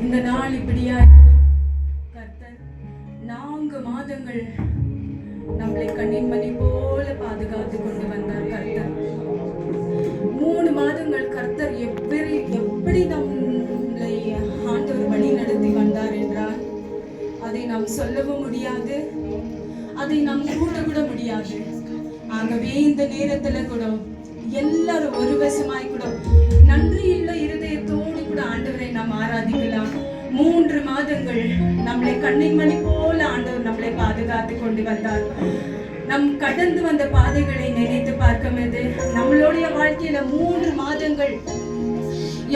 இந்த நாள் இப்படியா கர்த்தர் 4 மாதங்கள் நம்மளை கண்ணின் மணி போல பாதுகாத்து கொண்டு வந்தார். கர்த்தர் 3 மாதங்கள் கர்த்தர் எப்படி நம்மளை ஆண்டவர் வழி நடத்தி வந்தார் என்றால் அதை நாம் சொல்லவும் முடியாது, அதை நாம் கூட முடியாது. ஆகவே இந்த நேரத்துல கூட எல்லாரும் ஒரு வசமாய் கூட நன்றியுள்ள இருதயத்தோடு கூட ஆண்டவரை நாம் ஆராதிக்கலாம். 3 மாதங்கள் நம்மளை கண்ணின் மணி போல ஆண்டவர் நம்மளை பாதுகாத்து கொண்டு வந்தார். நம் கடந்து வந்த பாதைகளை நினைத்து பார்க்கும்போது நம்மளுடைய வாழ்க்கையில 3 மாதங்கள்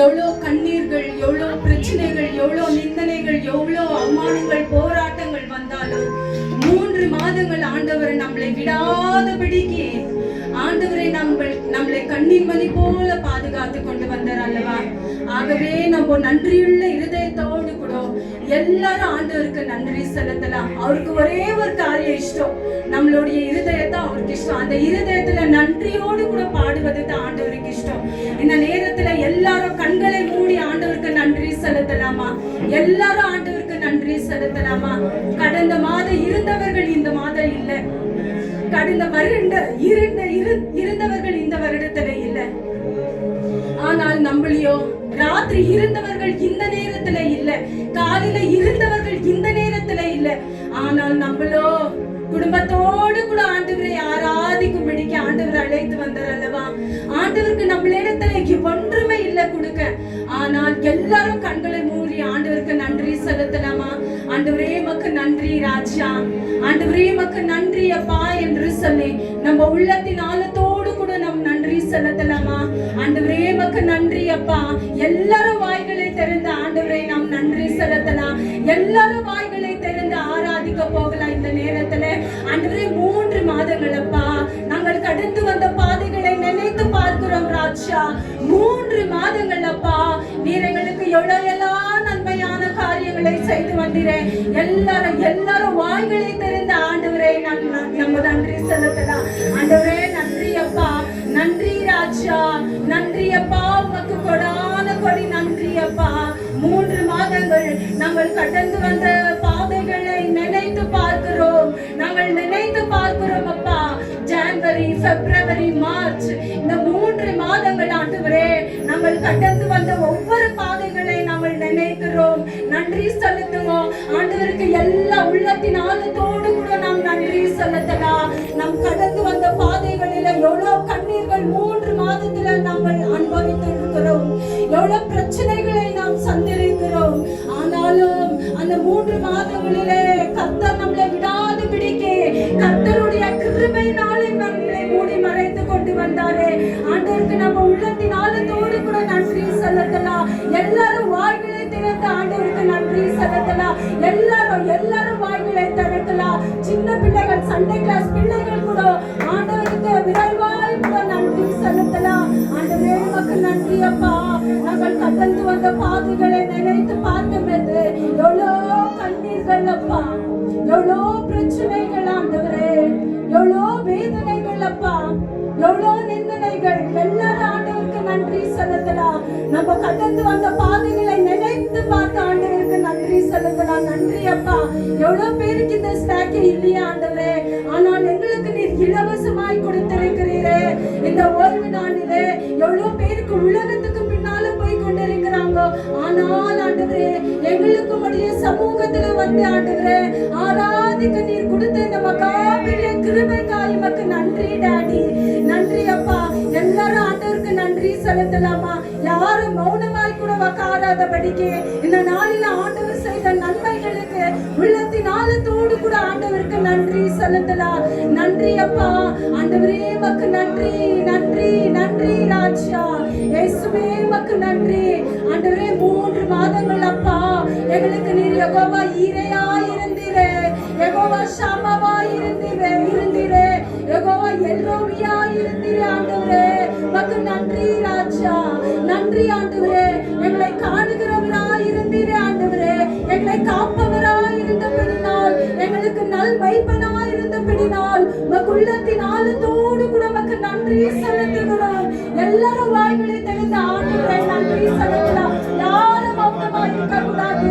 எவ்வளோ கண்ணீர்கள், எவ்வளோ பிரச்சனைகள், எவ்வளோ நிந்தனைகள், எவ்வளோ அவமானங்கள், போராட்டங்கள் வந்தாலும் 3 மாதங்கள் ஆண்டவர் நம்மளை விடாதபடிக்கு ஆண்டவரை நம்மளை கண்ணின் மணி போல பாதுகாத்து கொண்டு வந்தார் அல்லவா? ஆகவே நம்ம நன்றியுள்ள இருதயத்தோடு கூட எல்லாரும் ஆண்டவருக்கு நன்றி செலுத்தலாம். அவருக்கு ஒரே ஒரு காரியம் இஷ்டம், நம்மளுடைய இருதயத்தை அவருக்கு இஷ்டம். அந்த இருதயத்துல நன்றியோடு கூட பாடுவது தான் ஆண்டவருக்கு இஷ்டம். இந்த நேரத்துல எல்லாரும் கண்களை மூடி ஆண்டவருக்கு நன்றி செலுத்தலாமா? எல்லாரும் ஆண்டவருக்கு நன்றி செலுத்தலாமா? கடந்த மாதம் இருந்தவர்கள் இந்த மாதம் இல்லை, கடந்த இருந்தவர்கள் இந்த வருடத்துல இல்ல. ஆனால் நம்மளையோ ராத்திரி இருந்தவர்கள் இந்த நேரத்துல இல்ல, காலையில இருந்தவர்கள் இந்த நேரத்துல இல்ல. ஆனால் நம்மளோ குடும்பத்தோடு கூட ஆண்டவரை ஆராதிக்கும்படிக்கு ஆண்டவர் அழைத்து வந்தார் அல்லவா? ஆண்டவருக்கு நம்மளிடத்துல ஒன்றுமே இல்ல கொடுக்க, ஆனால் எல்லாரும் கண்களை மூடி ஆண்டவருக்கு நன்றி செலுத்தலாமா? ஆண்டவரே மக்கு நன்றி ராஜா, ஆண்டவரே மக்கு நன்றி அப்பா என்று சொல்லி நம்ம உள்ளத்தின் ஆழத்தோடு கூட நம் நன்றி செலுத்தலாமா? ஆண்டவரே மக்கு நன்றி அப்பா. எல்லாரும் வாய்களை திறந்து ஆண்டவரை நாம் நன்றி செலுத்தலாம். எல்லாரும் வாய்களை திறந்து ஆராதிக்க போகலாம். இந்த நேரத்துல ஆண்டவரே 3 மாதங்கள் அப்பா நாங்கள் கடந்து வந்த பாதைகளை நினைத்து பார்க்கிறோம் ராஜா. 3 மாதங்கள் அப்பா நீர் எங்களுக்கு எவ்வளவு நன்மையான காரியங்களை செய்து வந்தீரேன். எல்லாரும் வாய்களை திறந்து ஆண்டவரே நம்ம நன்றி செலுத்தலாம். ஆண்டவரே நன்றி அப்பா, நன்றி ராஜா, நன்றி அப்பா. உமக்கு கொடான கொடி நன்றி அப்பா. 3 மாதங்கள் நாங்கள் கடந்து வந்த பாதைகளை நினைத்து பார்க்கிறோம், நாங்கள் நினைத்து பார்க்கிறோம் அப்பா. ஜனவரி, பிப்ரவரி, மார்ச் இந்த 3 மாதங்கள் ஆண்டவரே நாங்கள் கடந்து வந்த ஒவ்வொரு பாதைகளை நாங்கள் நினைக்கிறோம், நன்றி செலுத்துவோம். ஆண்டவருக்கு எல்லா உள்ளத்தின் ஆழத்தோடு கூட நாம் நன்றி செலுத்தலாம். நம் கடந்து வந்த பாதைகளில எவ்வளவு கண்ணீர்கள் 3 மாதத்துல நாங்கள் அனுபவித்து இருக்கிறோம், எவ்வளவு பிரச்சனைகளை நாம் சந்திருக்கிறோம். ஆனாலும் அந்த 3 மாதங்களிலே கர்த்தர் நம்மளை விடாது பிடிக்க கர்த்தருடைய கிருபையினாலே நம்மளை மூடி மறைத்து கொண்டு வந்தாரே. ஆண்டவருக்கு நம்ம உள்ளத்தின் ஆழத்தோடு கூட நன்றி செலுத்தலாம். எல்லாரும் வாய்களை திறந்து ஆண்டவருக்கு நன்றி செலுத்தலாம். எல்லாரும் வாய்களை திறக்கலாம். சின்ன பிள்ளைகள், சண்டே கிளாஸ் பிள்ளைகள் கூட ஆண்டவருக்கு விரைவாய் கூட நன்றி செலுத்தலாம். ஆண்டவரே உமக்கு நன்றி அப்பா. நாங்கள் கடந்து வந்த பாதைகளை நினைத்து பார்க்கும்போது எவ்வளோ கண்ணீர்கள் அப்பா, எவ்வளோ பிரச்சனைகள் ஆண்டவரே, எவ்வளோ வேதனைகள் அப்பா, எவ்வளோ நிந்தனைகள். எல்லாரும் ஆண்டவருக்கு நன்றி செலுத்தலாம். நம்ம கடந்து வந்த பாதைகளை நினைத்து பார்த்து ஆண்டவருக்கு நன்றி செலுத்தலாம். நன்றி அப்பா. எவ்வளவு பேருக்கு இந்த ஸ்டாக்கே இல்லையா ஆண்டவரே, ஆனால் எங்களுக்கு நீர் இலவசமாய் கொடுத்திருக்கிறீரே. இந்த ஓய்வு நாளிலே எவ்வளவு பேருக்கு உலகத்துக்கு பின்னால போய் கொண்டிருக்கிறாங்க, ஆனால் ஆண்டவரே எங்களுக்கு உடைய சமூகத்துல வந்து ஆண்டவரே ஆராதிக்க நீர் கொடுத்த இந்த மகாபெரிய கிருபைக்காய் உமக்கு நன்றி டாடி. நன்றி அப்பா. எல்லாரும் ஆண்டவருக்கு நன்றி செலுத்தலாமா? யாரும் மௌனமாய் கூட உட்காராதபடிக்கு இந்த நாளில ஆண்டவர் செய்த நன்மைகளுக்கு உள்ளத்தின் ஆழத்தோடு கூட ஆண்டவருக்கு நன்றி செலுத்தலாம். நன்றி அப்பா. ஆண்டவரே உமக்கு நன்றி, நன்றி, நன்றி ராஜா. இயேசுவே உமக்கு நன்றி. ஆண்டவரே 3 மாதங்கள் அப்பா எங்களுக்கு நீர் யெகோவா ஈரேயா இருந்தீரே, யெகோவா ஷாமாவா இருந்தீரே, யெகோவா எல்ரோவியா இருந்தீரே. ஆண்டவரே உமக்கு நன்றி ராஜா. நன்றி ஆண்டவரே. எங்களை காணுகிறவராய் இருந்தீரே ஆண்டவரே, எங்களை காப்பவராய் இருந்தபடினால், எங்களுக்கு நல் மைப்பனாய் இருந்தபடினால் உமக்கு உள்ளத்தின் ஆழத்தோடு கூட உமக்கு நன்றி செலுத்துகிறோம். எல்லாரும் வாய்களை திறந்து ஆண்டவரை நன்றி செலுத்தலாம். யாரும் மௌனமாய் இருக்க கூடாது.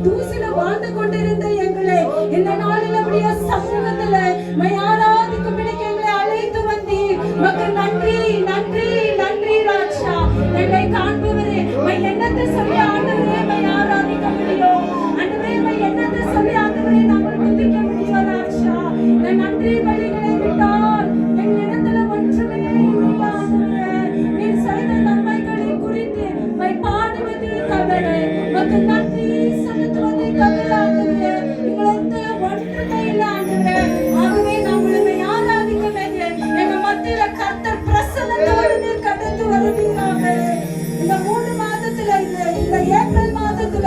தூசில வாழ்ந்து கொண்டிருந்த எங்களை இந்த நாளில் அப்படியே சமூகத்துல ஆராதிக்கும் எங்களை அழைத்து வந்தீர். உமக்கு நன்றி நன்றி நன்றி ராஜா. எங்களை காண்பவரே என்னத்தை சொல்லி ஆண்டவரே ஆராதிக்க முடியும்? ஆண்டவரே என்னத்தை சொல்லி ஆண்டவரே நாங்கள் துதிக்க முடியும் ராஜா? இந்த நன்றி பலிகளை விட்டால் எங்களிடத்துல ஒன்றுமே இல்லை ஆண்டவரே. நீர் செய்த நன்மைகளை குறித்து பாடுவதில் தவறு, உமக்கு நன்றி செலுத்துவதை தவிர ஆண்டவரே எங்களுக்கு ஒன்றுமே இல்லை ஆண்டவரே. ஆகவே நாங்கள் ஆராதிக்க வேண்டும். எங்க மத்தியில கர்த்தர் பிரசன்னத்தோடு நீர் கடந்து வருவீராக. இந்த 3 மாதத்துல இந்த ஏப்ரல் மாதத்துல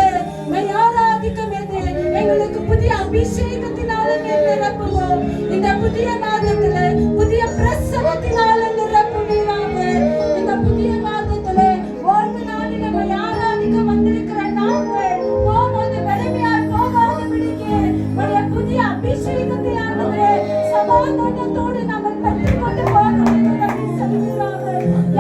ஆராதிக்க வேண்டும். எங்களுக்கு புதிய அபிஷேகத்தினால நிரப்புவோம். இந்த புதிய மாதத்துல புதிய பிரசன்னத்தினால நிரப்புவீராக. இந்த புதிய மாதத்துல ஓய்வு நாளில் நம்ம ஆராதிக்க வந்திருக்கிற நாங்கள் போகும்போது வலிமையாய் போகாதபடிக்கு உடைய புதிய அபிஷேகத்தை ஆண்டவரே சமாதானத்தோடு நம்ம பெற்றுக்கொண்டு போகணும் சொல்கிறாங்க.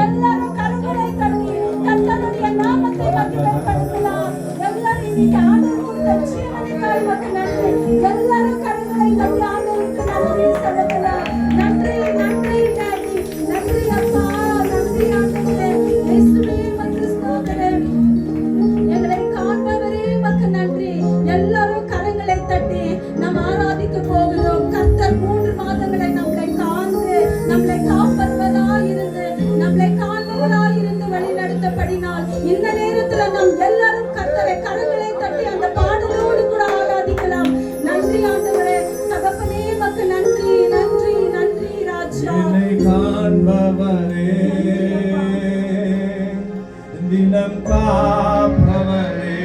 எல்லாரும் கரங்களை தட்டி கர்த்தருடைய நாமத்தை மகிமைப்படுத்தலாம். எல்லாரும் இன்னைக்கு ஆண்டவர் கொடுத்த ஜீவனுக்காய் உமக்கு நன்றி. எல்லாரும் கரங்களை தட்டி ஆண்டவருக்கு நன்றி செலுத்தலாம். நன்றி நன்றி நன்றி நன்றி அப்பா, நன்றி ஆண்டவரே. இயேசுவே உமக்கு ஸ்தோத்திரம். எங்களை காண்பவரே உமக்கு நன்றி. எல்லாரும் கரங்களை தட்டி நாம் ஆராதிக்க போகிறோம். கர்த்தர் 3 மாதங்களை நம்மளை காந்து நம்மளை காப்பவராயிருந்து நம்மளை காண்பவராயிருந்து வழி நடத்தப்படினால் இந்த நேரத்துல நாம் எல்லாரும் கர்த்தரை கரங்களை தட்டி அந்த பாடலோடு கூட ஆராதிக்கலாம். நன்றி ஆண்டவரே. தகப்பனே உமக்கு நன்றி நன்றி நன்றி ராஜா. என்னை காண்பவரே, தினம் காப்பவரே,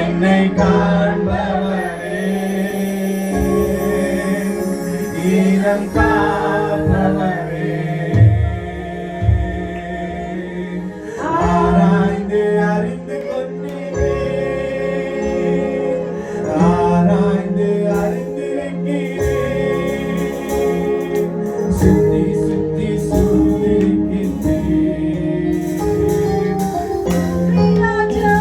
என்னை காண்பவரே, தினம் காப்பவரே, ஆராய்ந்து அறிந்து கொண்டீரே, ஆராய்ந்து அறிந்திருக்கிறீரே, சுத்தி சுத்தி சூழ்ந்திருக்கிறீர். ராஜா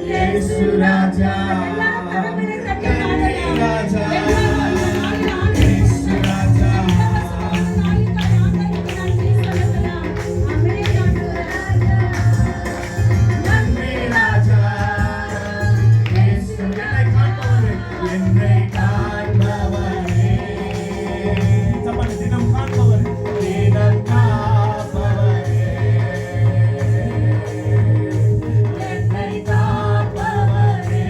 இயேசு ராஜா, கரங்களை தட்டி பாடலாம். ராஜா, எல்லாரும் இயேசு ராஜா, நன்றி ராஜா, இயேசு என்னை காண்பவரே, என்னை காண்பவரே, சமன் தினம் காண்பவரே, தினம் காப்பவரே, என்னை காப்பவரே,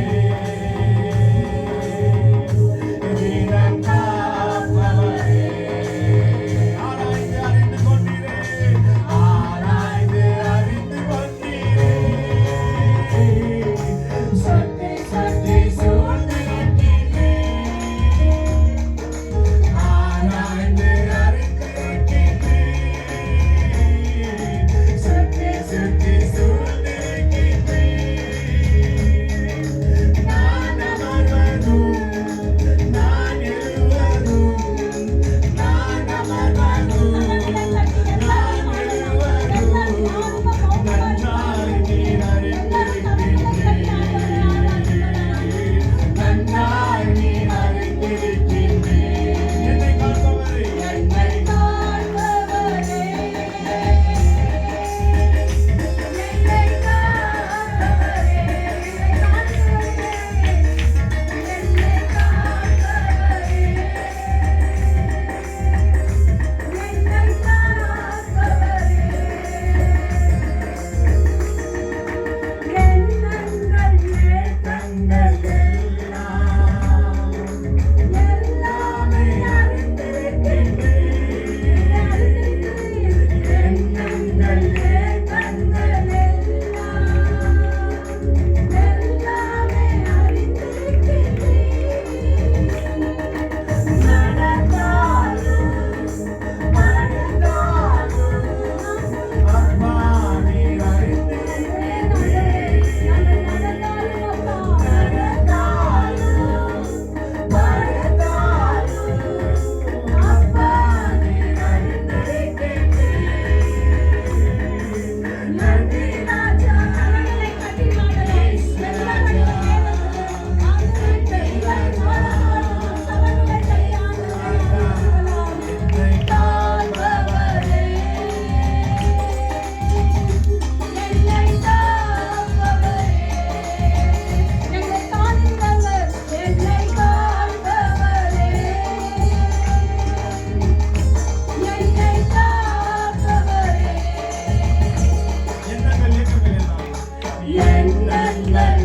பாருங்கள்